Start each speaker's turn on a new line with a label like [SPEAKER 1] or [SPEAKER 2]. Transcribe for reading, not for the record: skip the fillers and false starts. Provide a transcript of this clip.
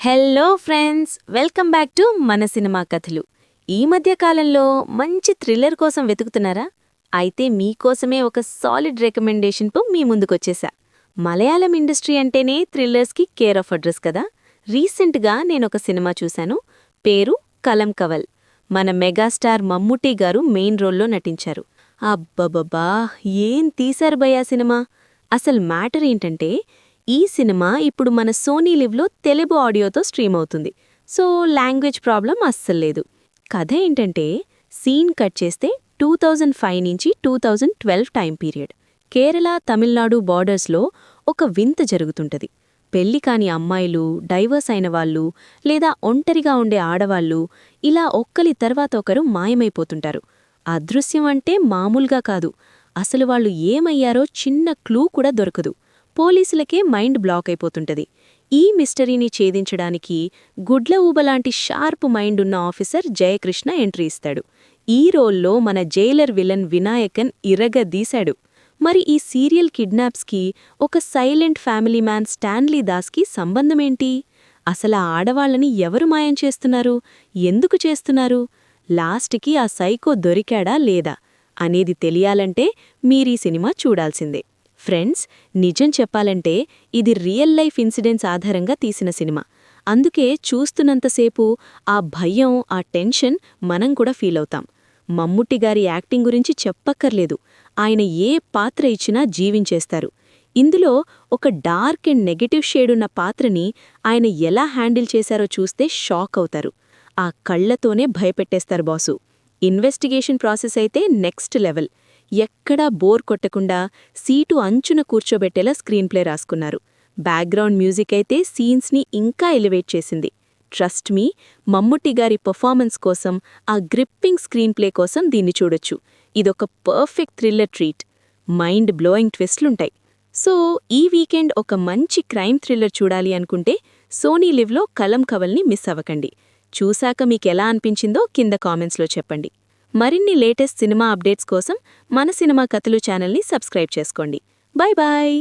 [SPEAKER 1] Hello friends, welcome back to మన cinema కథలు. ఈ మధ్య కాలంలో మంచి థ్రిల్లర్ కోసం వెతుకుతున్నారా? అయితే మీకోసమే ఒక సాలిడ్ రికమెండేషన్తో మీ ముందుకొచ్చేసా. మలయాళం ఇండస్ట్రీ అంటేనే థ్రిల్లర్స్కి కేర్ ఆఫ్ అడ్రస్ కదా. రీసెంట్గా నేనొక సినిమా చూశాను. పేరు కలం కవల్. మన మెగాస్టార్ మమ్ముట్టి గారు మెయిన్ రోల్లో నటించారు. అబ్బబ్బబ్బా, ఏం తీశారు భయ్యా సినిమా! అసలు మ్యాటర్ ఏంటంటే, ఈ సినిమా ఇప్పుడు మన సోనీ లివ్లో తెలుగు ఆడియోతో స్ట్రీమ్ అవుతుంది. సో లాంగ్వేజ్ ప్రాబ్లం అస్సల్లేదు. కథ ఏంటంటే, సీన్ కట్ చేస్తే 2005 నుంచి 2012 టైం పీరియడ్. కేరళ తమిళనాడు బార్డర్స్లో ఒక వింత జరుగుతుంటది. పెళ్లి కాని అమ్మాయిలు, డైవర్స్ అయిన వాళ్ళు, లేదా ఒంటరిగా ఉండే ఆడవాళ్ళు ఇలా ఒక్కలి తర్వాత ఒకరు మాయమైపోతుంటారు. అదృశ్యం అంటే మామూలుగా కాదు, అసలు వాళ్ళు ఏమయ్యారో చిన్న క్లూ కూడా దొరకదు. పోలీసులకే మైండ్ బ్లాక్ అయిపోతుంటది. ఈ మిస్టరీని ఛేదించడానికి గుడ్ల ఊబలాంటి షార్ప్ మైండ్ ఉన్న ఆఫీసర్ జయకృష్ణ ఎంట్రీ ఇస్తాడు. ఈ రోల్లో మన జైలర్ విలన్ వినాయకన్ ఇరగదీశాడు. మరి ఈ సీరియల్ కిడ్నాప్స్కి ఒక సైలెంట్ ఫ్యామిలీ మ్యాన్ స్టాన్లీ దాస్కి సంబంధమేంటి? అసలు ఆ ఆడవాళ్లని ఎవరు మాయం చేస్తున్నారు, ఎందుకు చేస్తున్నారు, లాస్ట్కి ఆ సైకో దొరికాడా లేదా అనేది తెలియాలంటే మీరీ సినిమా చూడాల్సిందే. ఫ్రెండ్స్, నిజం చెప్పాలంటే ఇది రియల్ లైఫ్ ఇన్సిడెంట్స్ ఆధారంగా తీసిన సినిమా. అందుకే చూస్తున్నంతసేపు ఆ భయం, ఆ టెన్షన్ మనం కూడా ఫీల్ అవుతాం. మమ్ముట్టి గారి యాక్టింగ్ గురించి చెప్పక్కర్లేదు. ఆయన ఏ పాత్ర ఇచ్చినా జీవించేస్తారు. ఇందులో ఒక డార్క్ అండ్ నెగటివ్ షేడున్న పాత్రని ఆయన ఎలా హ్యాండిల్ చేశారో చూస్తే షాక్ అవుతారు. ఆ కళ్లతోనే భయపెట్టేస్తారు బాసు. ఇన్వెస్టిగేషన్ ప్రాసెస్ అయితే నెక్స్ట్ లెవెల్. ఎక్కడా బోర్ కొట్టకుండా సీటు అంచున కూర్చోబెట్టేలా స్క్రీన్ ప్లే రాసుకున్నారు. బ్యాక్గ్రౌండ్ మ్యూజిక్ అయితే సీన్స్ని ఇంకా ఎలివేట్ చేసింది. ట్రస్ట్ మీ, మమ్ముట్టి గారి పర్ఫార్మెన్స్ కోసం, ఆ గ్రిప్పింగ్ స్క్రీన్ ప్లే కోసం దీన్ని చూడొచ్చు. ఇదొక perfect thriller treat. Mind blowing ట్విస్ట్లుంటాయి. సో ఈ వీకెండ్ ఒక మంచి క్రైమ్ థ్రిల్లర్ చూడాలి అనుకుంటే సోనీ లివ్లో కలం కవల్ని మిస్ అవ్వకండి. చూశాక మీకెలా అనిపించిందో కింద కామెంట్స్లో చెప్పండి. మరిన్ని లేటెస్ట్ సినిమా అప్డేట్స్ కోసం మన సినిమా కథలు ఛానల్ని సబ్స్క్రైబ్ చేసుకోండి. Bye bye.